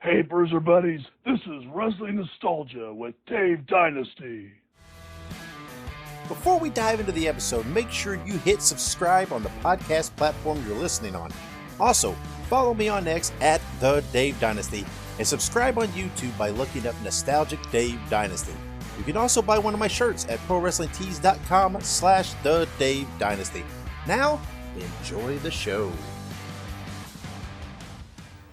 Hey, Bruiser Buddies, this is Wrestling Nostalgia with Dave Dynasty. Before we dive into the episode, make sure you hit subscribe on the podcast platform you're listening on. Also, follow me on X at The Dave Dynasty and subscribe on YouTube by looking up Nostalgic Dave Dynasty. You can also buy one of my shirts at ProWrestlingTees.com/The Dave Dynasty. Now, enjoy the show.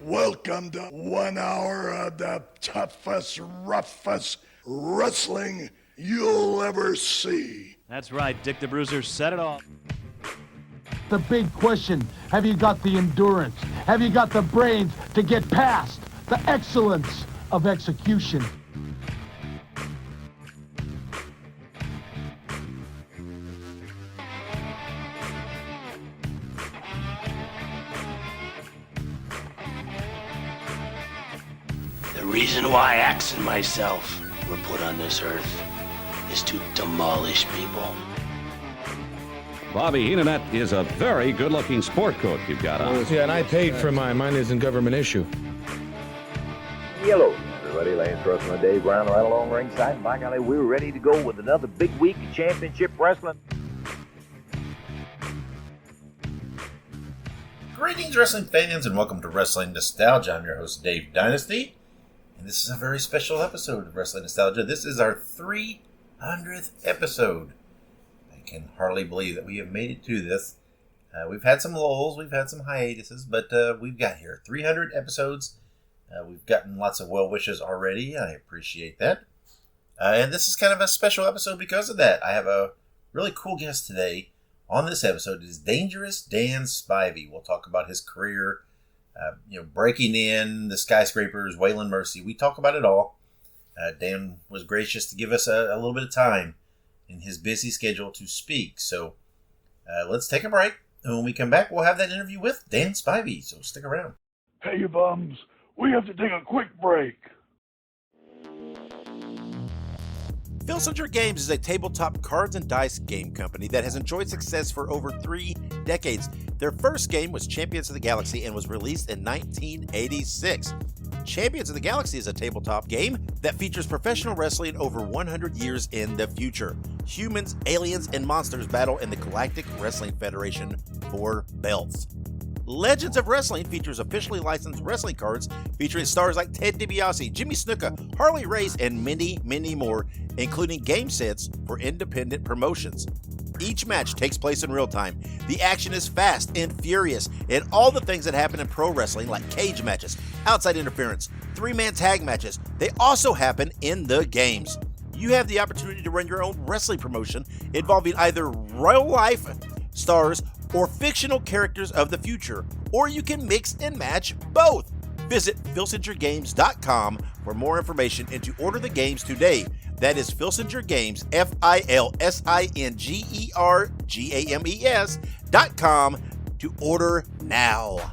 Welcome to 1 hour of the toughest, roughest wrestling you'll ever see. That's right, Dick the Bruiser said it all. The big question, have you got the endurance? Have you got the brains to get past the excellence of execution? The reason why Axe and myself were put on this earth is to demolish people. Bobby Heenan, that is a very good-looking sport coat you've got on. Yeah, and I paid for mine. Mine isn't government issue. Hello, everybody. Lance Russell and Dave Brown right along ringside. And by golly, we're ready to go with another big week of championship wrestling. Greetings, wrestling fans, and welcome to Wrestling Nostalgia. I'm your host, Dave Dynasty, and this is a very special episode of Wrestling Nostalgia. This is our 300th episode. I can hardly believe that we have made it to this. We've had some lulls, we've had some hiatuses, but we've got here 300 episodes. We've gotten lots of well wishes already. I appreciate that. And this is kind of a special episode because of that. I have a really cool guest today. On this episode is Dangerous Dan Spivey. We'll talk about his career, breaking in, the skyscrapers, Waylon Mercy. We talk about it all. Dan was gracious to give us a little bit of time in his busy schedule to speak. So let's take a break. And when we come back, we'll have that interview with Dan Spivey. So stick around. Hey, you bums, we have to take a quick break. Filsinger Games is a tabletop cards and dice game company that has enjoyed success for over 3 decades. Their first game was Champions of the Galaxy and was released in 1986. Champions of the Galaxy is a tabletop game that features professional wrestling over 100 years in the future. Humans, aliens, and monsters battle in the Galactic Wrestling Federation for belts. Legends of Wrestling features officially licensed wrestling cards featuring stars like Ted DiBiase, Jimmy Snuka, Harley Race, and many, many more, including game sets for independent promotions. Each match takes place in real time. The action is fast and furious, and all the things that happen in pro wrestling, like cage matches, outside interference, 3-man tag matches, they also happen in the games. You have the opportunity to run your own wrestling promotion involving either real life stars or fictional characters of the future, or you can mix and match both. Visit filsingergames.com for more information and to order the games today. That is Filsinger Games, FILSINGERGAMES.com to order now.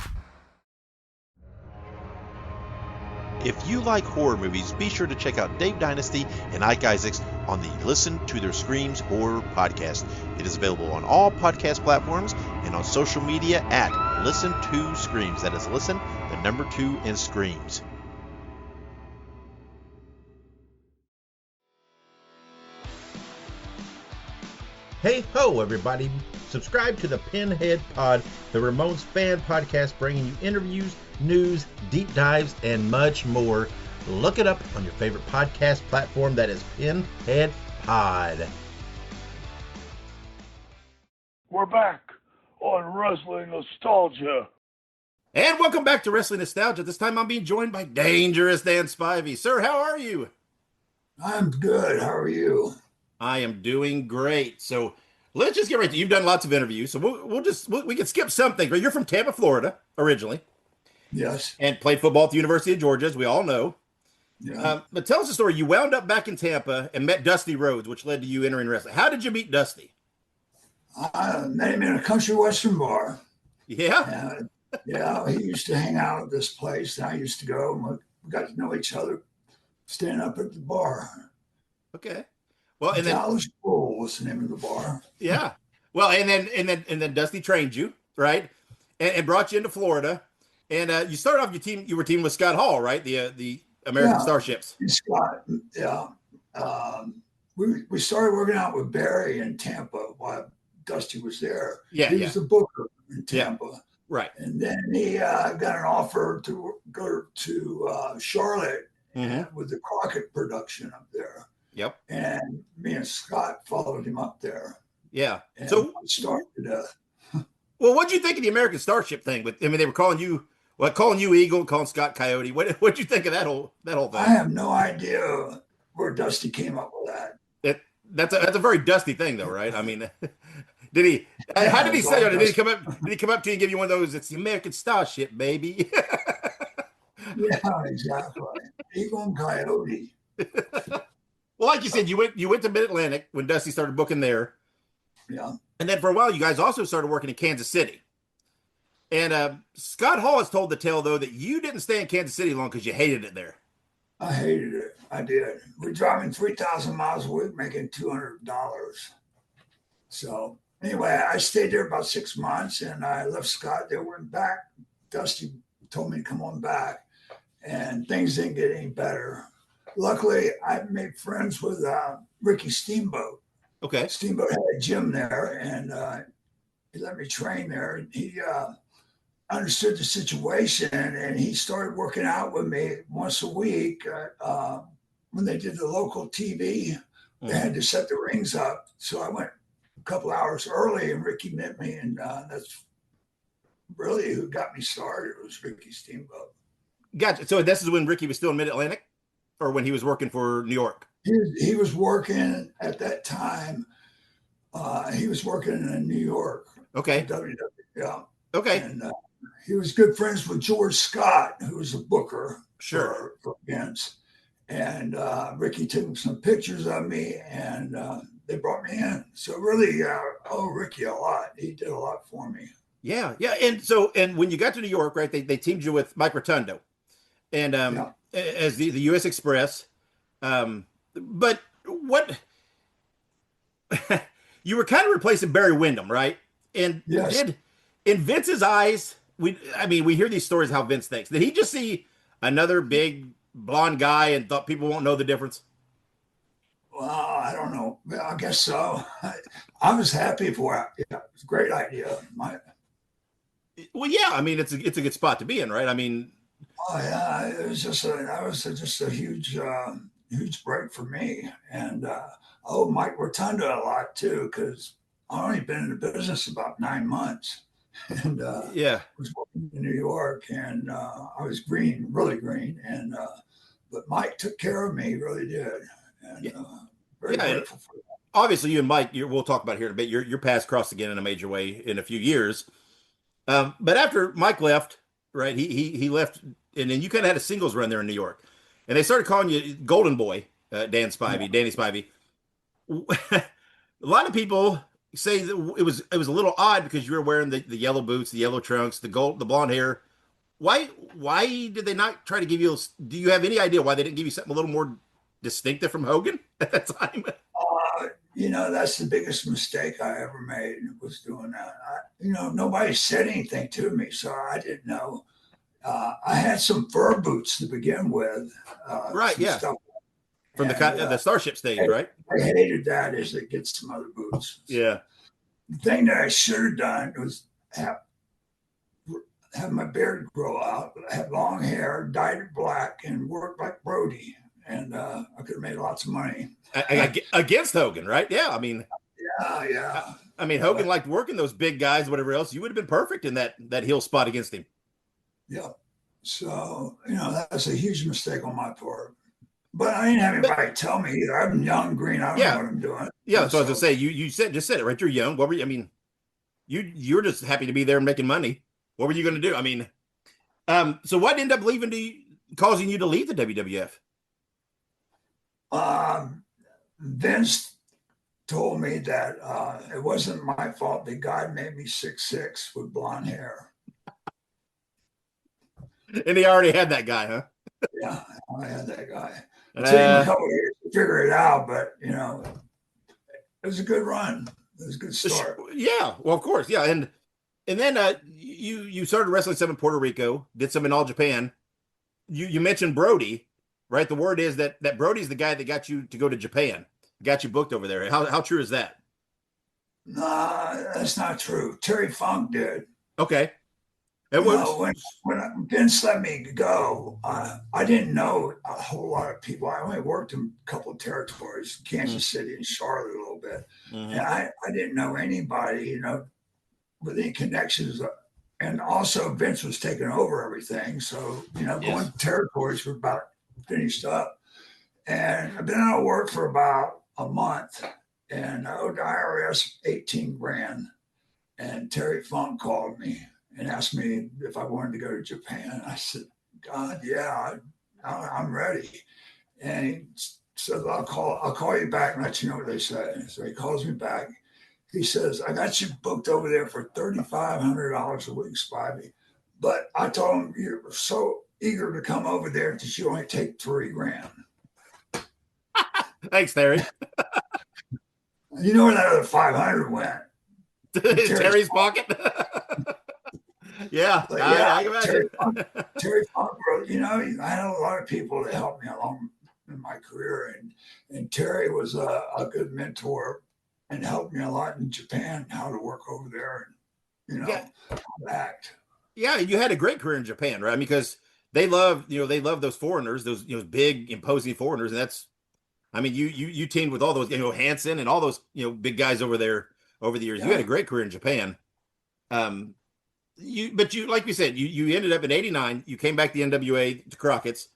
If you like horror movies, be sure to check out Dave Dynasty and Ike Isaacs on the Listen to Their Screams Horror Podcast. It is available on all podcast platforms and on social media at Listen to Screams. That is Listen, the number 2, and Screams. Hey ho, everybody. Subscribe to the Pinhead Pod, the Ramones fan podcast, bringing you interviews, news, deep dives, and much more. Look it up on your favorite podcast platform. That is Pinhead Pod. We're back on Wrestling Nostalgia. And welcome back to Wrestling Nostalgia. This time I'm being joined by Dangerous Dan Spivey. Sir, how are you? I'm good. How are you? I am doing great. So let's just get right to it. You've done lots of interviews, so we can skip some things. But you're from Tampa, Florida, originally. Yes. And played football at the University of Georgia, as we all know. Yeah. But tell us the story. You wound up back in Tampa and met Dusty Rhodes, which led to you entering wrestling. How did you meet Dusty? I met him in a country western bar. Yeah? Yeah, he used to hang out at this place, and I used to go, and we got to know each other standing up at the bar. Okay. Well, and Dallas Bull was the name of the bar. Yeah. Well, and then Dusty trained you, right? And brought you into Florida. And you started off your team. You were teaming with Scott Hall, right? The American Starships. Scott, yeah. We started working out with Barry in Tampa while Dusty was there. Yeah, he was the booker in Tampa. Yeah. Right. And then he got an offer to go to Charlotte with the Crockett production up there. Yep. And me and Scott followed him up there. Yeah. And so started. Well, what'd you think of the American Starship thing? They were calling you Eagle, calling Scott Coyote. What'd you think of that whole thing? I have no idea where Dusty came up with that. That's a very Dusty thing, though, right? I mean, did he? How did he say it? Did he come up? Did he come up to you and give you one of those? It's the American Starship, baby. Yeah, exactly. Eagle and Coyote. Well, like you said, you went to Mid Atlantic when Dusty started booking there. Yeah. And then for a while, you guys also started working in Kansas City. And Scott Hall has told the tale, though, that you didn't stay in Kansas City long because you hated it there. I hated it. I did. We're driving 3,000 miles a week, making $200. So anyway, I stayed there about 6 months, and I left Scott. They went back. Dusty told me to come on back, and things didn't get any better. Luckily, I made friends with Ricky Steamboat. Okay. Steamboat had a gym there, and he let me train there. He understood the situation, and he started working out with me once a week. When they did the local TV, they had to set the rings up. So I went a couple hours early, and Ricky met me, and that's really who got me started. It was Ricky Steamboat. Gotcha. So this is when Ricky was still in Mid-Atlantic, or when he was working for New York? He was working at that time. He was working in New York. Okay. Yeah. Okay. And he was good friends with George Scott, who was a booker for events. And Ricky took some pictures of me, and they brought me in. So really, I owe Ricky a lot. He did a lot for me. Yeah, yeah. And when you got to New York, right, they teamed you with Mike Rotundo, and as the U.S. Express. But what you were kind of replacing Barry Windham, right? And in Vince's eyes, we hear these stories how Vince thinks. Did he just see another big blonde guy and thought people won't know the difference? Well, I don't know. I guess so. I was happy for it. Yeah, it was a great idea. Well, yeah. I mean, it's a good spot to be in, right? I mean, oh yeah, it was just a huge break for me, and I owe Mike Rotundo a lot too, because I've only been in the business about 9 months, and I was working in New York, and I was really green, and but Mike took care of me, he really did, and very grateful for that. Obviously, you and Mike, we'll talk about it here in a bit. Your paths crossed again in a major way in a few years, but after Mike left, right? He left, and then you kind of had a singles run there in New York. And they started calling you Golden Boy, Danny Spivey. A lot of people say that it was a little odd because you were wearing the yellow boots, the yellow trunks, the blonde hair. Why did they not try to give you? Do you have any idea why they didn't give you something a little more distinctive from Hogan at that time? That's the biggest mistake I ever made, was doing that. Nobody said anything to me, so I didn't know. I had some fur boots to begin with. Right, yeah. Stuff. From the Starship stage, right? I hated that as they get some other boots. Yeah. The thing that I should have done was have my beard grow out, have long hair, dyed it black, and work like Brody. And I could have made lots of money. Against Hogan, right? Yeah, I mean. Yeah. I mean, Hogan liked working those big guys, whatever else. You would have been perfect in that heel spot against him. Yeah. So, that's a huge mistake on my part. But I didn't have anybody tell me either. I'm young, green. I don't know what I'm doing. Yeah, that's what I was going to say. You said it, right? You're young. What were you? I mean, you're just happy to be there making money. What were you going to do? I mean, so what ended up causing you to leave the WWF? Vince told me that it wasn't my fault. The guy made me 6'6" with blonde hair. And he already had that guy, huh? Yeah, I had that guy. It took him a couple of years to figure it out, but it was a good run. It was a good start. Yeah, well, of course, yeah, and And then you started wrestling some in Puerto Rico, did some in All Japan. You mentioned Brody, right? The word is that Brody's the guy that got you to go to Japan, got you booked over there. How true is that? Nah, that's not true. Terry Funk did. Okay. When Vince let me go, I didn't know a whole lot of people. I only worked in a couple of territories, Kansas City and Charlotte a little bit. And I didn't know anybody, with any connections. And also Vince was taking over everything. So, going to territories were about finished up. And I've been out of work for about a month and I owed the IRS 18 grand. And Terry Funk called me and asked me if I wanted to go to Japan. I said, God, yeah, I'm ready. And he said, I'll call you back and let you know what they say. So he calls me back. He says, I got you booked over there for $3,500 a week, Spivey. But I told him you were so eager to come over there that you only take $3 grand. Thanks, Terry. You know where that other 500 went? Terry's pocket. Yeah, I can imagine. Terry Funk, I had a lot of people that helped me along in my career, and Terry was a good mentor and helped me a lot in Japan, how to work over there, and how to act. Yeah, you had a great career in Japan, right? Because they love those foreigners, those big imposing foreigners, and that's, you teamed with all those, Hansen and all those big guys over there over the years. Yeah. You had a great career in Japan. But like we said, you ended up in '89. You came back to the NWA to Crockett's,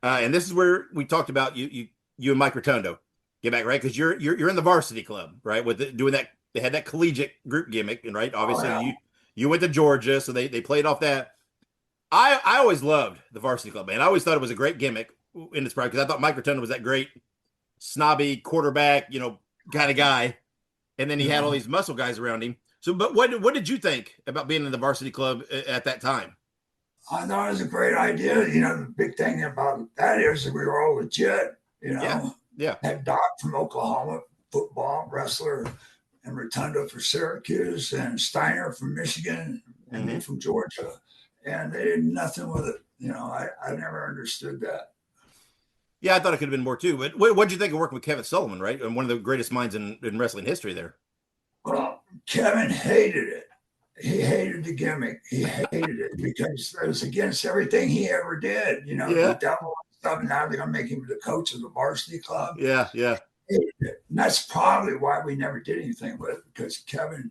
and this is where we talked about you and Mike Rotundo get back, right? Because you're in the varsity club, right? With doing that, they had that collegiate group gimmick, and right, obviously you went to Georgia, so they played off that. I always loved the varsity club, man. I always thought it was a great gimmick in its prime because I thought Mike Rotundo was that great snobby quarterback, kind of guy, and then he had all these muscle guys around him. So, but what did you think about being in the varsity club at that time? I thought it was a great idea. The big thing about that is that we were all legit. Yeah. Had Doc from Oklahoma, football wrestler, and Rotundo for Syracuse, and Steiner from Michigan, and me from Georgia, and they did nothing with it. I never understood that. Yeah, I thought it could have been more too. But what did you think of working with Kevin Sullivan, right? And one of the greatest minds in wrestling history there. Well, Kevin hated it. He hated the gimmick. He hated it because it was against everything he ever did. He dealt with stuff, and now they're going to make him the coach of the varsity club. Yeah. And that's probably why we never did anything with it, because Kevin,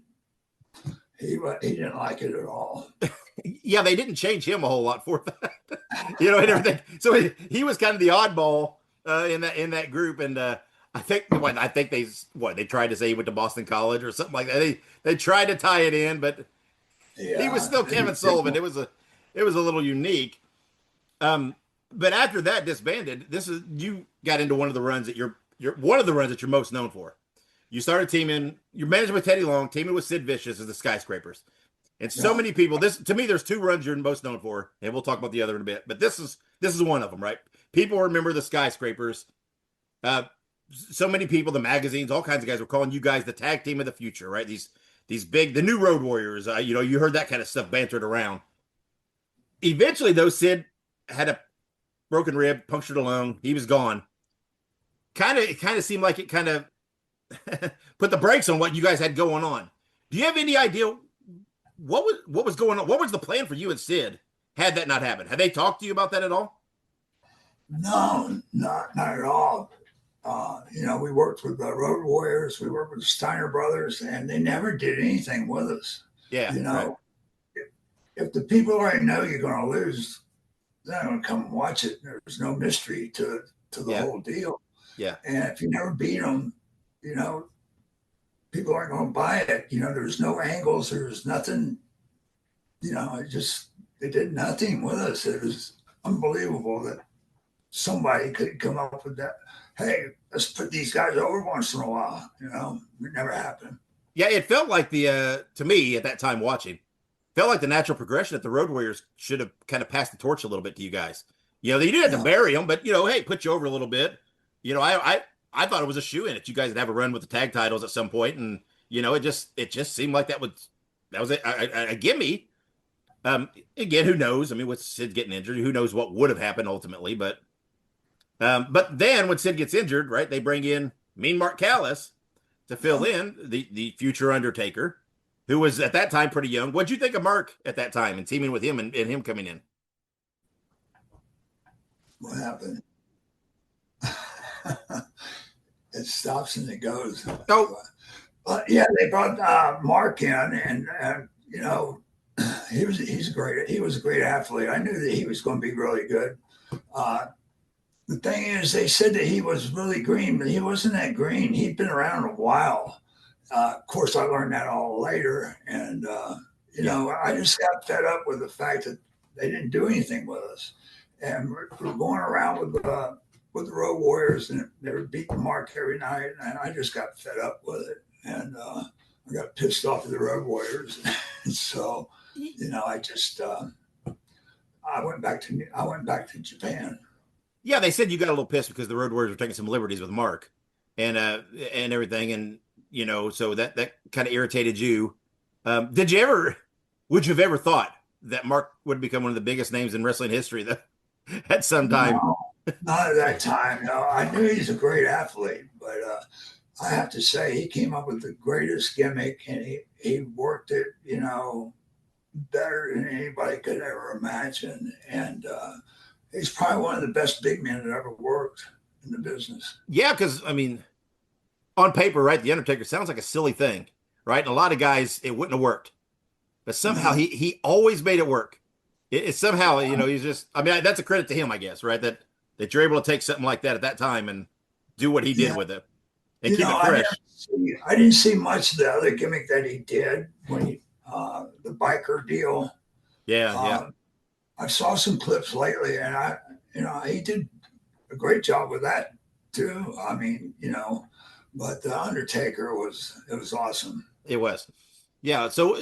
he didn't like it at all. Yeah, they didn't change him a whole lot for that, and everything. So he was kind of the oddball in that group, and I think they tried to say he went to Boston College or something like that. They tried to tie it in, but he was still Kevin Sullivan. It was a little unique. But after that disbanded, you got into one of the runs that you're most known for. You started you're managing with Teddy Long, teaming with Sid Vicious as the Skyscrapers. And so many people, to me, there's two runs you're most known for, and we'll talk about the other in a bit. But this is one of them, right? People remember the Skyscrapers. So many people, the magazines, all kinds of guys were calling you guys the tag team of the future, right? These big, the new Road Warriors. You heard that kind of stuff bantered around. Eventually, though, Sid had a broken rib, punctured a lung. He was gone. It kind of seemed like it kind of put the brakes on what you guys had going on. Do you have any idea what was going on? What was the plan for you and Sid had that not happened? Had they talked to you about that at all? No, not at all. We worked with the Road Warriors. We worked with the Steiner brothers, and they never did anything with us. Yeah. Right. If the people already know you're going to lose, they're not going to come and watch it. There's no mystery to the whole deal. Yeah. And if you never beat them, people aren't going to buy it. There's no angles. There's nothing. They did nothing with us. It was unbelievable that somebody could come up with that. Hey, let's put these guys over once in a while. It never happened. Yeah, it felt like to me at that time watching, felt like the natural progression that the Road Warriors should have kind of passed the torch a little bit to you guys. They didn't have to bury them, but hey, put you over a little bit. I thought it was a shoo-in that you guys would have a run with the tag titles at some point, and it just seemed like that would that was a gimme. Again, who knows? I mean, with Sid getting injured, who knows what would have happened ultimately? But then when Sid gets injured, right, they bring in Mean Mark Callis to fill in the future Undertaker, who was at that time pretty young. What'd you think of Mark at that time and teaming with him and him coming in? What happened? It stops and it goes. Oh, yeah, they brought Mark in, and you know, he's great. He was a great athlete. I knew that he was going to be really good. The thing is, they said that he was really green, but he wasn't that green. He'd been around a while. Of course, I learned that all later, and you know, I just got fed up with the fact that they didn't do anything with us, and we're going around with the Road Warriors, and they were beating Mark every night, and I just got fed up with it, and I got pissed off at the Road Warriors. So, you know, I just I went back to Japan. Yeah, they said you got a little pissed because the Road Warriors were taking some liberties with Mark and everything, and you know, so that kind of irritated you. Would you have ever thought that Mark would become one of the biggest names in wrestling history at some time? No, not at that time. No, I knew he's a great athlete, but I have to say he came up with the greatest gimmick, and he worked it, you know, better than anybody could ever imagine. And he's probably one of the best big men that ever worked in the business. Yeah, because I mean, on paper, right, the Undertaker sounds like a silly thing, right? And a lot of guys, it wouldn't have worked, but somehow he always made it work. It somehow, you know, he's just. I mean, that's a credit to him, I guess, right? That you're able to take something like that at that time and do what he did with it and keep it fresh. I didn't see much of the other gimmick that he did when he the biker deal. Yeah. I saw some clips lately, and he did a great job with that too. I mean, you know, but the Undertaker was awesome. It was, yeah. So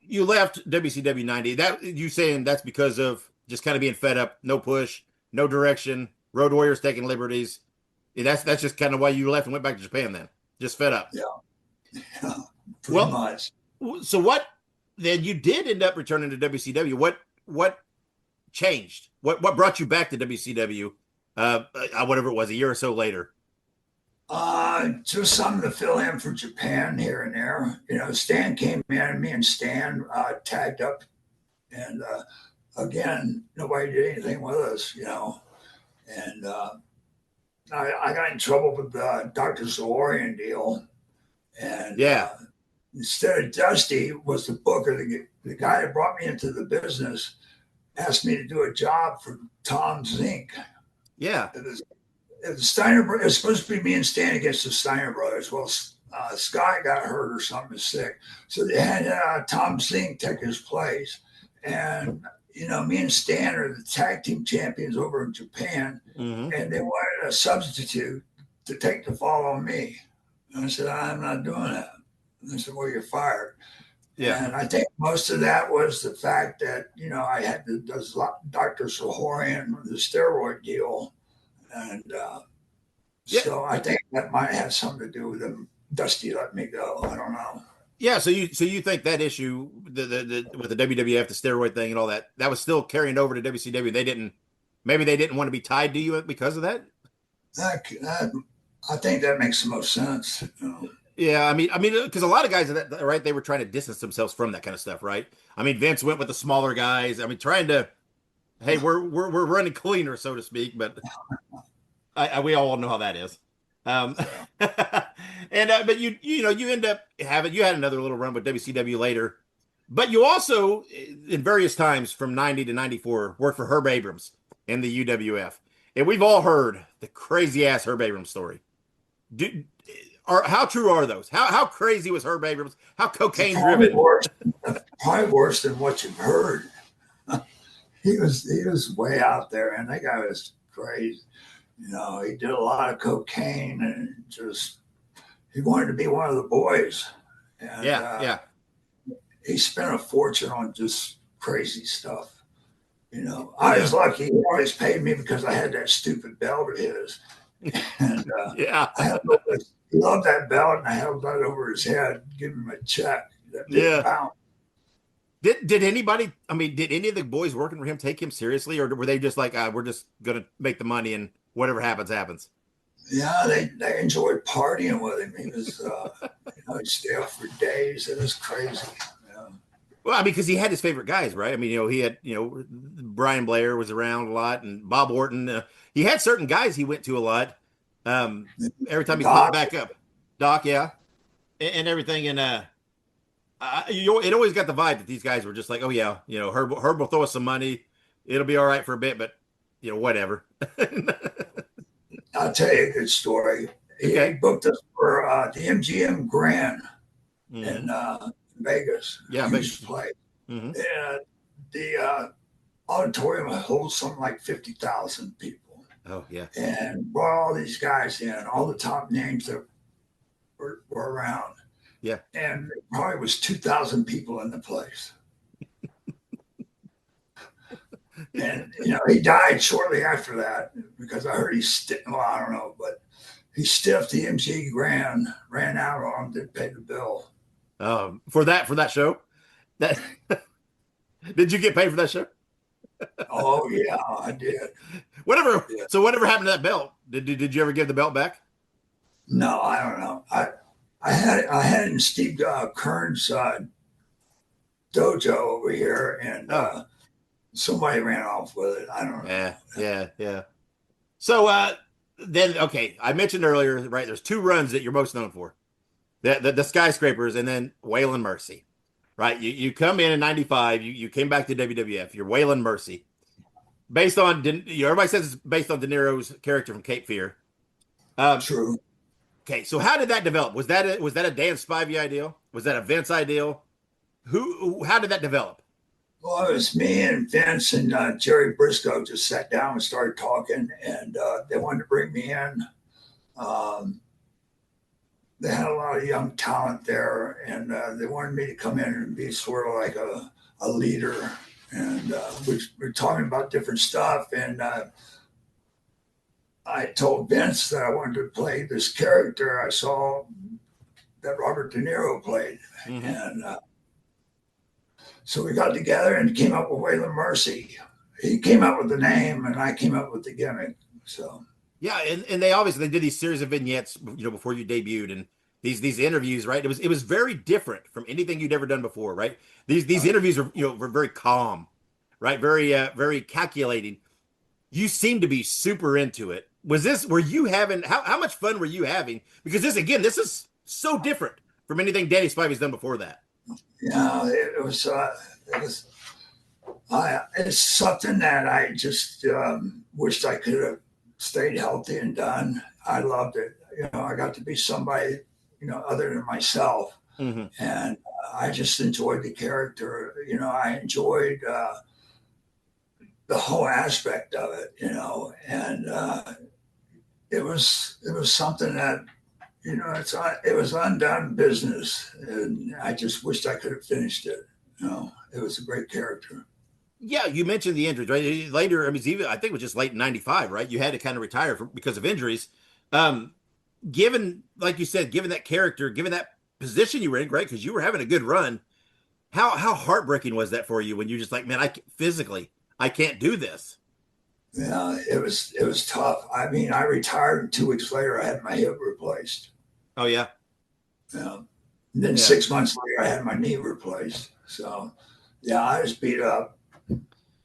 you left WCW 90. That you saying that's because of just kind of being fed up, no push, no direction, Road Warriors taking liberties. That's just kind of why you left and went back to Japan then, just fed up. Yeah, pretty much. So what? Then you did end up returning to WCW. What changed? What brought you back to WCW? Whatever it was, a year or so later. Just something to fill in for Japan here and there. You know, Stan came in, and me and Stan tagged up, and again, nobody did anything with us. You know, and I got in trouble with the Dr. Zahorian deal, and instead of Dusty was the booker, the guy that brought me into the business, asked me to do a job for Tom Zink. Yeah. The Steiner, it was supposed to be me and Stan against the Steiner brothers. Well, Scott got hurt or something, sick. So they had Tom Zink take his place. And, you know, me and Stan are the tag team champions over in Japan. Mm-hmm. And they wanted a substitute to take the fall on me. And I said, I'm not doing that. And they said, well, you're fired. Yeah. And I think most of that was the fact that, you know, I had this Dr. Zahorian, the steroid deal. And so I think that might have something to do with them. Dusty let me go. I don't know. Yeah. So you think that issue, the with the WWF, the steroid thing and all that, that was still carrying over to WCW. Maybe they didn't want to be tied to you because of that. I think that makes the most sense. You know? Yeah, I mean, because a lot of guys, right, they were trying to distance themselves from that kind of stuff, right? I mean, Vince went with the smaller guys. I mean, trying to, hey, we're running cleaner, so to speak. But we all know how that is. And but you end up you had another little run with WCW later, but you also in various times from 90 to 94 worked for Herb Abrams in the UWF, and we've all heard the crazy ass Herb Abrams story. How true are those? How crazy was Herb Abrams? How cocaine driven? Probably worse than what you've heard. He was way out there, and that guy was crazy. You know, he did a lot of cocaine, and just he wanted to be one of the boys. And, he spent a fortune on just crazy stuff. You know, I was lucky. He always paid me because I had that stupid belt of his. And he loved that belt, and I held that over his head, give him a check. that big bounce. Did anybody? I mean, did any of the boys working for him take him seriously, or were they just like, we're just gonna make the money and whatever happens, happens? Yeah, they enjoyed partying with him. He was, he'd stay up for days. It was crazy. Yeah. Well, I mean, because he had his favorite guys, right? I mean, he had, Brian Blair was around a lot, and Bob Orton. He had certain guys he went to a lot. Every time he popped back up, Doc, yeah, and everything, and it always got the vibe that these guys were just like, oh yeah, Herb will throw us some money, it'll be all right for a bit, but whatever. I'll tell you a good story. He booked us for the MGM Grand in Vegas. Yeah, Vegas play. And the auditorium holds something like 50,000 people. Oh yeah. And brought all these guys in, all the top names that were around. Yeah. And there probably was 2,000 people in the place. And, he died shortly after that because I heard I don't know, but he stiffed the MG Grand, ran out on him, didn't pay the bill. For that show? Did you get paid for that show? Oh, yeah, I did. Whatever. Yeah. So whatever happened to that belt? Did you ever give the belt back? No, I don't know. I had it in Steve Kern's dojo over here, and somebody ran off with it. I don't know. Yeah. So then, okay, I mentioned earlier, right? There's two runs that you're most known for: the Skyscrapers, and then Waylon Mercy. Right? You come in '95. You came back to WWF. You're Waylon Mercy, based on everybody says it's based on De Niro's character from Cape Fear. True. Okay, so how did that develop? Was that a Dan Spivey ideal? Was that a Vince ideal? How did that develop? Well, it was me and Vince and Jerry Briscoe just sat down and started talking, and they wanted to bring me in. They had a lot of young talent there, and they wanted me to come in and be sort of like a leader. And we were talking about different stuff, and I told Vince that I wanted to play this character I saw that Robert De Niro played. And so we got together and came up with Waylon Mercy. He came up with the name, and I came up with the gimmick. So yeah, and they did these series of vignettes, before you debuted, and these interviews, right? It was very different from anything you'd ever done before, right? These interviews were very calm, right? Very very calculating. You seem to be super into it. Were you having how much fun were you having? Because this is so different from anything Danny Spivey's done before that. Yeah, it's something that I just wished I could have stayed healthy and done. I loved it. I got to be somebody, other than myself. And I just enjoyed the character. I enjoyed the whole aspect of it, and it was something that, it was undone business, and I just wished I could have finished it. It was a great character. Yeah, you mentioned the injuries, right? Later, I think it was just late in '95, right? You had to kind of retire because of injuries. Given, like you said, given that character, given that position you were in, right? Because you were having a good run. How heartbreaking was that for you when you just like, man, I can't do this? Yeah, it was tough. I mean, I retired, and 2 weeks later, I had my hip replaced. Oh yeah. Yeah. And then 6 months later, I had my knee replaced. So, yeah, I was beat up.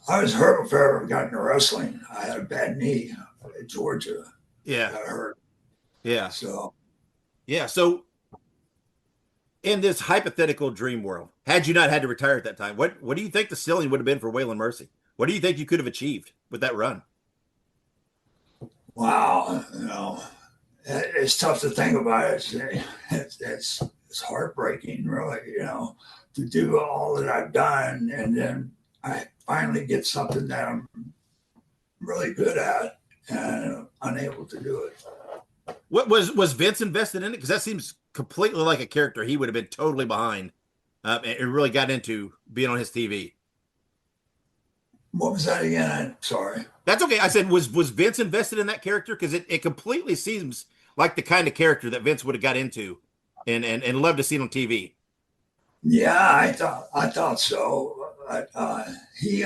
I was hurt before I ever got into wrestling. I had a bad knee at Georgia. Yeah. I got hurt. Yeah. So. Yeah. So, in this hypothetical dream world, had you not had to retire at that time, what do you think the ceiling would have been for Waylon Mercy? What do you think you could have achieved with that run? Wow, it's tough to think about it. It's heartbreaking, really, to do all that I've done, and then I finally get something that I'm really good at, and unable to do it. What was Vince invested in it? Because that seems completely like a character he would have been totally behind, and really got into being on his TV. What was that again? I'm sorry. That's okay. I said, was Vince invested in that character? Because it completely seems like the kind of character that Vince would have got into and loved to see on TV. Yeah, I thought so. He,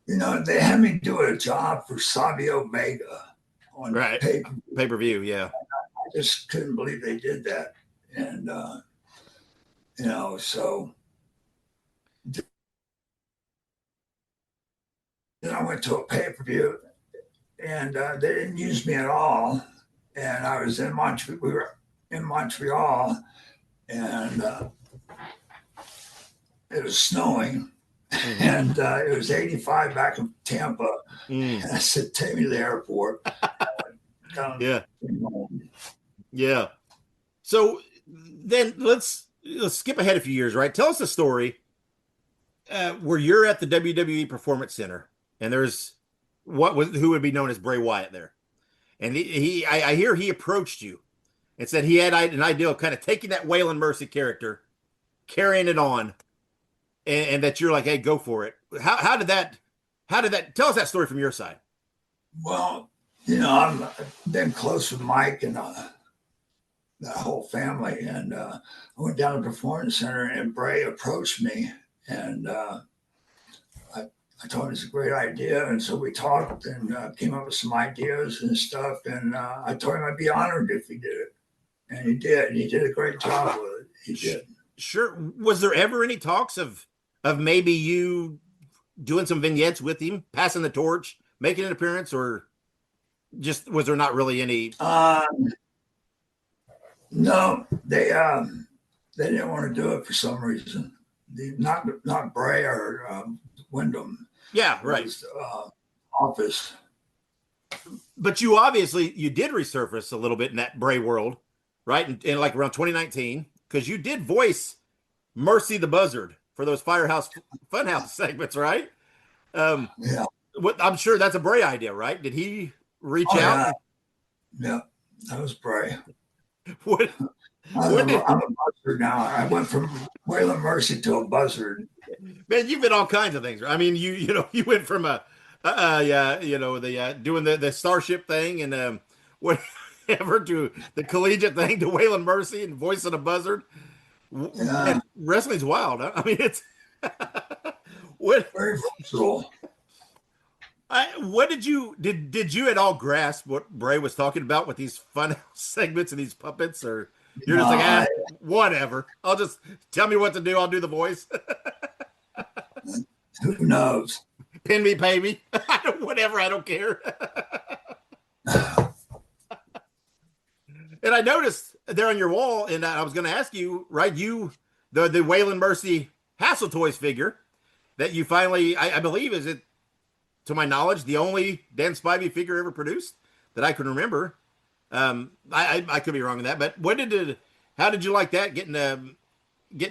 they had me do a job for Savio Vega on Right. Pay-per-view. Yeah. I just couldn't believe they did that. And, so then I went to a pay-per-view and they didn't use me at all. And I was in Montreal. We were in Montreal and it was snowing. Mm-hmm. And it was 85 back in Tampa. And I said, take me to the airport. Yeah. Yeah. So then let's skip ahead a few years, right? Tell us the story where you're at the WWE Performance Center and there's who would be known as Bray Wyatt there. And I hear he approached you and said he had an idea of kind of taking that Waylon Mercy character, carrying it on, and that you're like, hey, go for it. How did that tell us that story from your side? Well, I've been close with Mike and the whole family. And I went down to the Performance Center and Bray approached me and I told him it's a great idea. And so we talked and came up with some ideas and stuff. And I told him I'd be honored if he did it. And he did. He did a great job with it. He did. Sure. Was there ever any talks of maybe you doing some vignettes with him, passing the torch, making an appearance, or just was there not really any? No, they didn't want to do it for some reason. Not Bray or Wyndham. Yeah, right. Was, office. But you did resurface a little bit in that Bray world, right? In like around 2019, because you did voice Mercy the Buzzard for those Firehouse Funhouse segments, right? Yeah. I'm sure that's a Bray idea, right? Did he reach out? Yeah, that was Bray. I'm a buzzard now. I went from Waylon Mercy to a buzzard. Man, you've been all kinds of things. I mean, you went from doing the Starship thing and whatever to the collegiate thing to Waylon Mercy and voicing a buzzard. Man, wrestling's wild. Huh? I mean, it's very versatile. What did you at all grasp what Bray was talking about with these fun segments and these puppets, or you're just like, whatever? I'll just tell me what to do. I'll do the voice. Who knows? Pin me, pay me. Whatever. I don't care. And I noticed there on your wall, and I was going to ask you, right? The Waylon Mercy Hassle Toys figure that you finally, I believe, is it, to my knowledge, the only Dan Spivey figure ever produced that I can remember. I could be wrong on that, but how did you like that?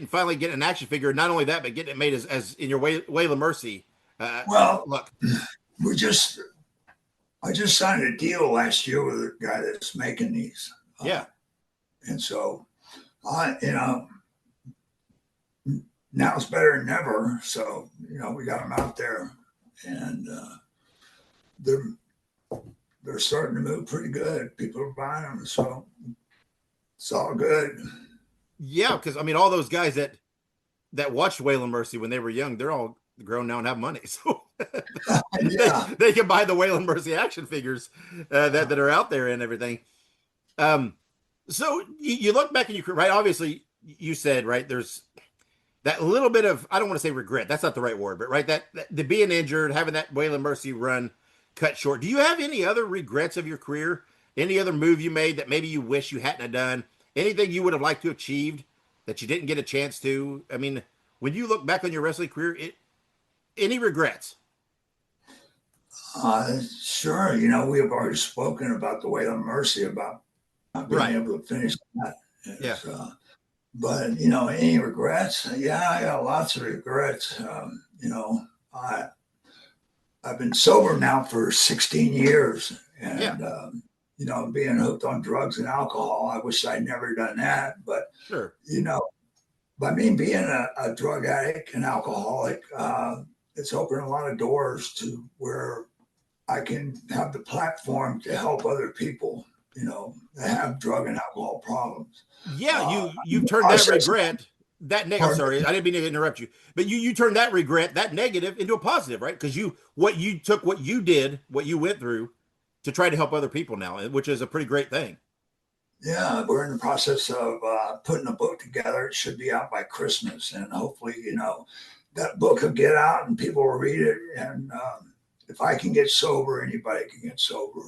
Finally getting an action figure. Not only that, but getting it made as in your Waylon Mercy. Look, I just signed a deal last year with a guy that's making these. Yeah. And so, now it's better than never. So, we got them out there and they're starting to move pretty good. People are buying them. So it's all good. Yeah. Cause I mean, all those guys that watched Waylon Mercy when they were young, they're all grown now and have money. So they can buy the Waylon Mercy action figures that are out there and everything. So you look back in your career, right? Obviously you said, right, there's that little bit of, I don't want to say regret. That's not the right word, but right. That the being injured, having that Waylon Mercy run cut short. Do you have any other regrets of your career? Any other move you made that maybe you wish you hadn't have done? Anything you would have liked to achieved that you didn't get a chance to? I mean, when you look back on your wrestling career, any regrets? Sure. We have already spoken about the Waylon Mercy, about not being able to finish that. Yeah. But, any regrets? Yeah, I got lots of regrets. I've been sober now for 16 years and, being hooked on drugs and alcohol, I wish I'd never done that. But, sure. By me being a drug addict and alcoholic, it's opened a lot of doors to where I can have the platform to help other people, that have drug and alcohol problems. Yeah, you've turned that regret I'm sorry, I didn't mean to interrupt you, but you turned that regret, that negative, into a positive, right? Because what you did, what you went through, to try to help other people now, which is a pretty great thing. Yeah, we're in the process of putting a book together. It should be out by Christmas, and hopefully, that book will get out and people will read it. And if I can get sober, anybody can get sober.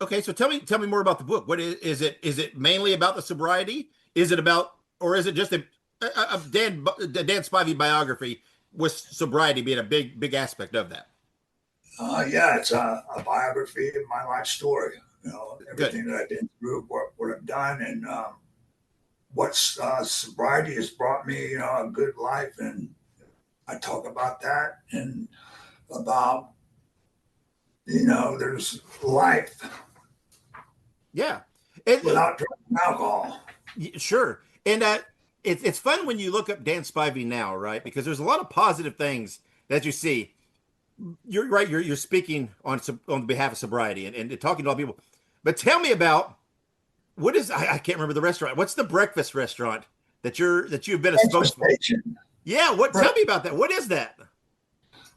Okay, so tell me more about the book. What is it? Is it mainly about the sobriety? Is it about, or is it just a Dan Spivey biography with sobriety being a big aspect of that? Yeah, it's a biography of my life story. Everything that I've been through, what I've done, and what sobriety has brought me, a good life. And I talk about that and about, there's life. Yeah. Without drinking alcohol. Sure. And it's fun when you look up Dan Spivey now, right? Because there's a lot of positive things that you see. You're right. You're speaking on behalf of sobriety and talking to all people. But tell me about what is, I can't remember the restaurant. What's the breakfast restaurant that you've been a spokesman? Yeah. Tell me about that. What is that?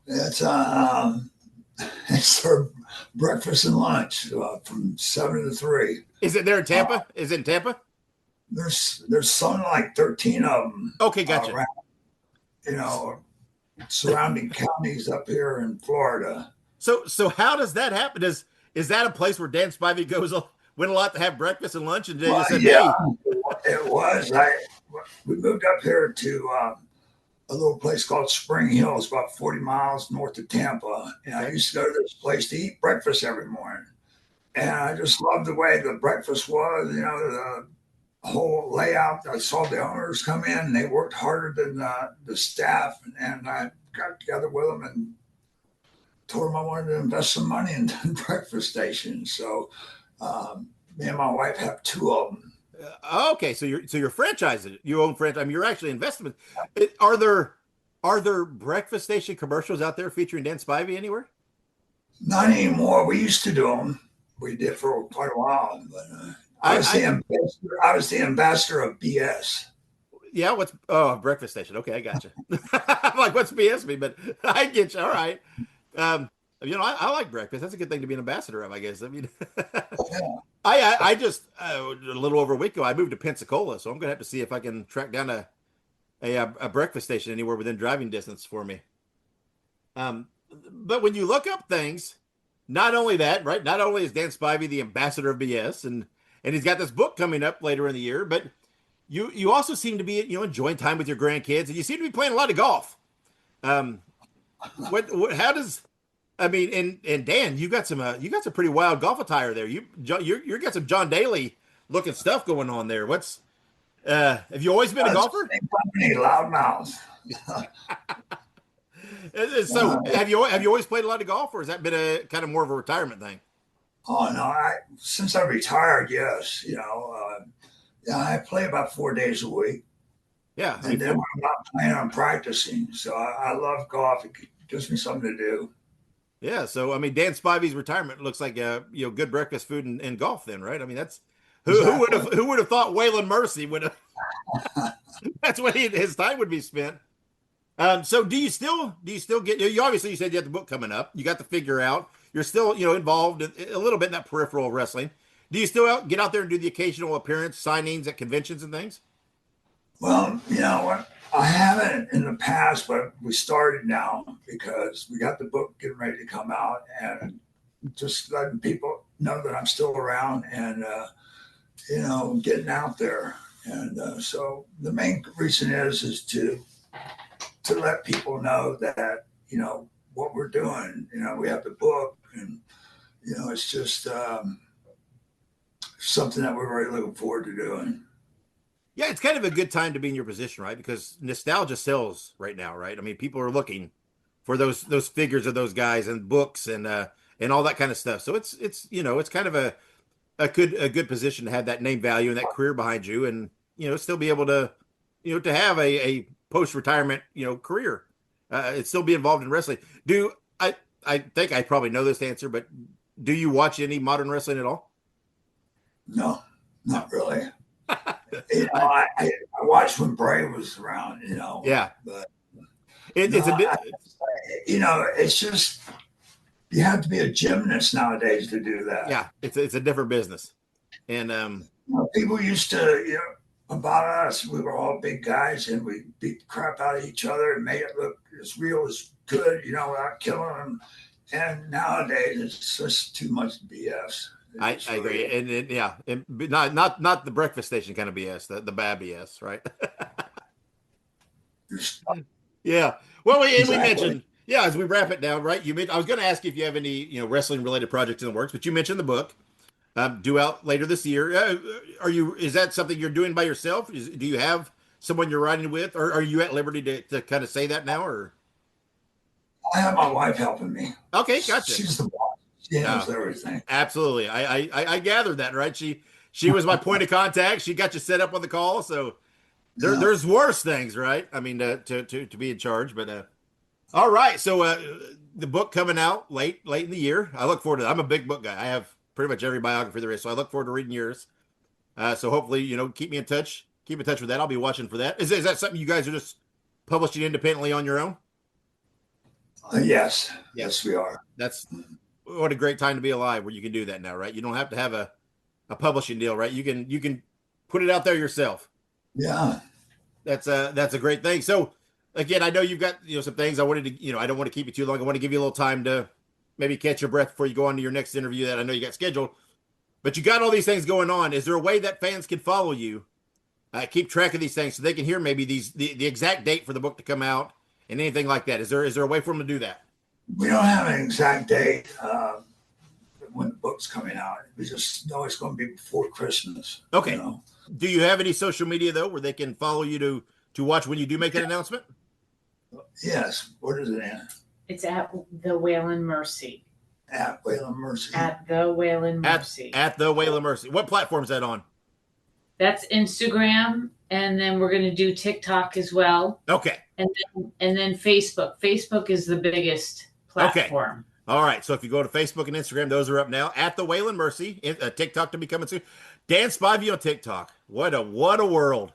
It's for breakfast and lunch from 7 to 3. Is it there in Tampa? Is it in Tampa? There's something like 13 of them. Okay, gotcha. Around, surrounding counties up here in Florida. So how does that happen? Is that a place where Dan Spivey went a lot to have breakfast and lunch? And yeah, it was. We moved up here to a little place called Spring Hill. It's about 40 miles north of Tampa. And I used to go to this place to eat breakfast every morning. And I just loved the way the breakfast was, the whole layout. I saw the owners come in and they worked harder than the staff. And I got together with them and told them I wanted to invest some money in the breakfast station. So me and my wife have 2 of them. Okay, so you're franchising. You own franchise. I mean, you're actually investing. Are there breakfast station commercials out there featuring Dan Spivey anywhere? Not anymore. We used to do them. We did for quite a while. But I was the ambassador of BS. Yeah, breakfast station. Okay, I got you. I'm like, what's BS mean? But I get you. All right. I like breakfast. That's a good thing to be an ambassador of, I guess. I mean, I just a little over a week ago, I moved to Pensacola, so I'm gonna have to see if I can track down a breakfast station anywhere within driving distance for me. But when you look up things, not only that, right? Not only is Dan Spivey the ambassador of BS, and he's got this book coming up later in the year, but you also seem to be enjoying time with your grandkids, and you seem to be playing a lot of golf. How does? I mean, and Dan, you got some pretty wild golf attire there. You got some John Daly looking stuff going on there. Have you always been a golfer? Loudmouth. So have you always played a lot of golf, or has that been a kind of more of a retirement thing? Oh no, since I retired, yes. I play about 4 days a week. Yeah, and then when I'm not playing, I'm practicing. So I love golf. It gives me something to do. Yeah, so I mean, Dan Spivey's retirement looks like good breakfast food and golf. Then, right? I mean, that's who would have thought Waylon Mercy would have. That's what his time would be spent. So do you still get? You obviously, you said you had the book coming up. You got the figure out. You're still involved a little bit in that peripheral wrestling. Do you still get out there and do the occasional appearance, signings at conventions and things? Well, you know what? I haven't in the past, but we started now because we got the book getting ready to come out, and just letting people know that I'm still around and, getting out there. And so the main reason is to let people know that, what we're doing. We have the book, and, it's just something that we're really looking forward to doing. Yeah, it's kind of a good time to be in your position, right? Because nostalgia sells right now, right? I mean, people are looking for those figures of those guys and books and all that kind of stuff. So it's kind of a good position to have that name value and that career behind you, and still be able to to have a post retirement career, and still be involved in wrestling. I think I probably know this answer, but do you watch any modern wrestling at all? No, not really. I watched when Bray was around, Yeah. But it's just, you have to be a gymnast nowadays to do that. Yeah, it's a different business. And people used to, about us, we were all big guys and we beat the crap out of each other and made it look as real as good, without killing them. And nowadays it's just too much BS. I agree. And not the breakfast station kind of BS, the bad BS, right? Yeah. Well, we mentioned, as we wrap it down, right? I was going to ask you if you have any, wrestling related projects in the works, but you mentioned the book due out later this year. Is that something you're doing by yourself? Do you have someone you're writing with, or are you at liberty to kind of say that now, or? I have my wife helping me. Okay. Gotcha. She's the boss. She handles everything. Absolutely. I gathered that, right? She was my point of contact. She got you set up on the call. So there's worse things, right? I mean, to be in charge, but, all right. So, the book coming out late in the year. I look forward to it. I'm a big book guy. I have pretty much every biography there is. So I look forward to reading yours. So hopefully, keep me in touch. Keep in touch with that. I'll be watching for that. Is that something you guys are just publishing independently on your own? Yes, we are. What a great time to be alive where you can do that now, right? You don't have to have a publishing deal, right? You can put it out there yourself. Yeah. That's a great thing. So again, I know you've got, some things I wanted to, I don't want to keep you too long. I want to give you a little time to maybe catch your breath before you go on to your next interview that I know you got scheduled, but you got all these things going on. Is there a way that fans can follow you, keep track of these things so they can hear maybe the exact date for the book to come out and anything like that? Is there a way for them to do that? We don't have an exact date when the book's coming out. We just know it's going to be before Christmas. Okay. Do you have any social media though, where they can follow you to watch when you do make that announcement? Yes. What is it, Anna? It's at the Whalen Mercy. At Whalen Mercy. At the Whalen Mercy. At the Whalen Mercy. What platform is that on? That's Instagram, and then we're going to do TikTok as well. Okay. And then Facebook. Facebook is the biggest platform. Okay. All right. So if you go to Facebook and Instagram, those are up now. At the Whalen Mercy. TikTok to be coming soon. Dan Spivey on TikTok. What a world.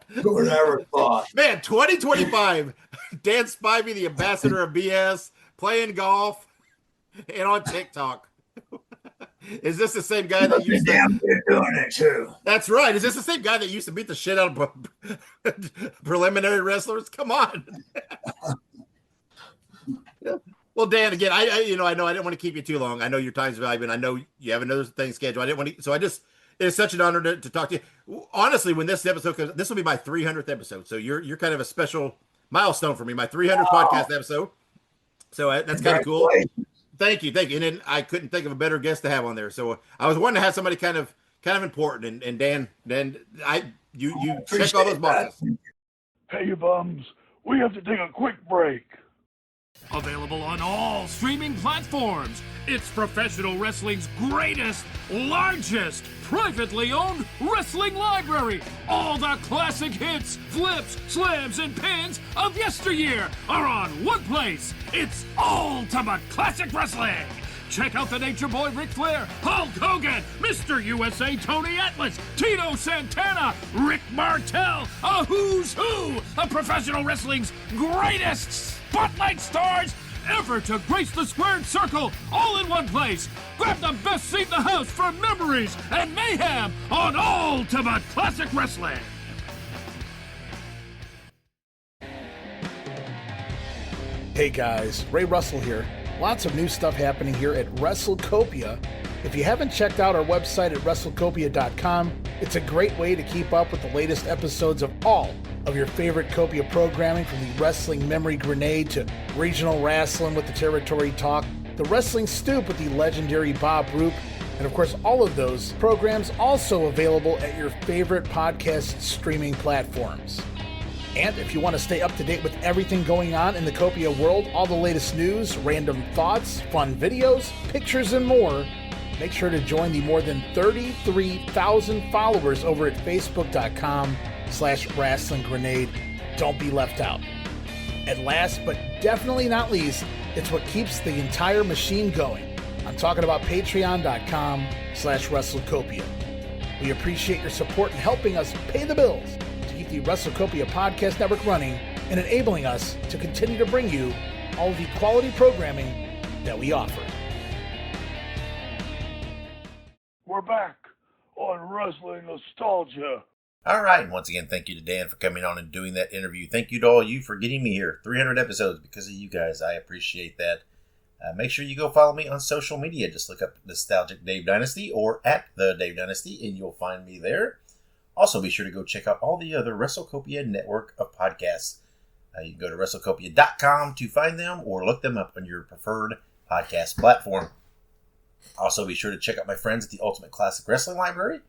Who would ever thought? Man, 2025. Dan Spivey, the ambassador of BS, playing golf, and on TikTok. Is this the same guy that used to doing it too? That's right. Is this the same guy that used to beat the shit out of preliminary wrestlers? Come on. Well, Dan, again, I know I didn't want to keep you too long. I know your time's valuable, and I know you have another thing scheduled. I didn't want to, so it's such an honor to talk to you. Honestly, when this episode comes, this will be my 300th episode, so you're kind of a special milestone for me, my 300th podcast episode. So that's kind of cool. Thank you. And then I couldn't think of a better guest to have on there. So I was wanting to have somebody kind of important, and Dan, you check all those boxes. Hey, you bums, we have to take a quick break. Available on all streaming platforms. It's professional wrestling's greatest, largest, privately owned wrestling library. All the classic hits, flips, slams, and pins of yesteryear are on one place. It's Ultimate Classic Wrestling. Check out the Nature Boy Ric Flair, Hulk Hogan, Mr. USA Tony Atlas, Tito Santana, Rick Martel, a who's who of professional wrestling's greatest spotlight stars ever to grace the squared circle, all in one place. Grab the best seat in the house for memories and mayhem on Ultimate Classic Wrestling. Hey guys, Ray Russell here. Lots of new stuff happening here at WrestleCopia. If you haven't checked out our website at WrestleCopia.com, it's a great way to keep up with the latest episodes of all of your favorite Copia programming, from the Wrestling Memory Grenade to Regional Wrestling with the Territory Talk, the Wrestling Stoop with the legendary Bob Roop, and of course all of those programs also available at your favorite podcast streaming platforms. And if you want to stay up to date with everything going on in the Copia world, all the latest news, random thoughts, fun videos, pictures, and more, make sure to join the more than 33,000 followers over at Facebook.com/Wrestling Grenade. Don't be left out. And last but definitely not least, it's what keeps the entire machine going. I'm talking about patreon.com/WrestleCopia. We appreciate your support in helping us pay the bills to keep the WrestleCopia podcast network running and enabling us to continue to bring you all of the quality programming that we offer. We're back on Wrestling Nostalgia. All right, and once again, thank you to Dan for coming on and doing that interview. Thank you to all you for getting me here. 300 episodes because of you guys. I appreciate that. Make sure you go follow me on social media. Just look up Nostalgic Dave Dynasty or at the Dave Dynasty, and you'll find me there. Also, be sure to go check out all the other WrestleCopia network of podcasts. You can go to WrestleCopia.com to find them or look them up on your preferred podcast platform. Also, be sure to check out my friends at the Ultimate Classic Wrestling Library.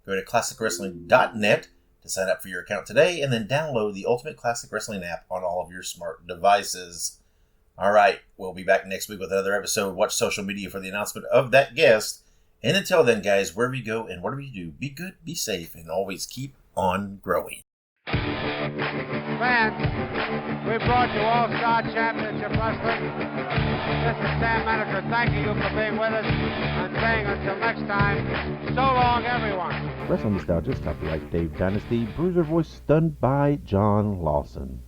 Go to ClassicWrestling.net to sign up for your account today, and then download the Ultimate Classic Wrestling app on all of your smart devices. All right, we'll be back next week with another episode. Watch social media for the announcement of that guest. And until then, guys, wherever you go and whatever you do, be good, be safe, and always keep on growing. Fans, we brought you All-Star Championship Wrestling. This is Sam Manager thanking you for being with us and saying until next time, so long, everyone. Wrestling Nostalgia is copyright Dave Dynasty. Bruiser voice done by John Lawson.